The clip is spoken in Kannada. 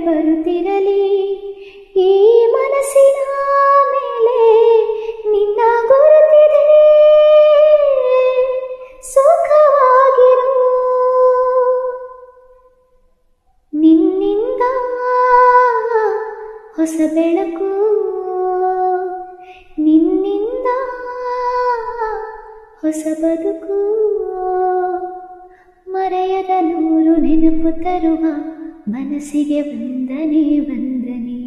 ಬರುತ್ತಿರಲಿ ಈ ಮನಸ್ಸಿನ ಮೇಲೆ ನಿನ್ನ ಗುರುತಿದೆ ಸುಖವಾಗಿರು ನಿನ್ನಿಂದ ಹೊಸ ಬೆಳಕು ನಿನ್ನಿಂದ ಹೊಸ ಬದುಕು ಮರೆಯದ ನೂರು ನೆನಪು ತರುವ ಮನಸ್ಸಿಗೆ ವಂದನೆ ವಂದನೆ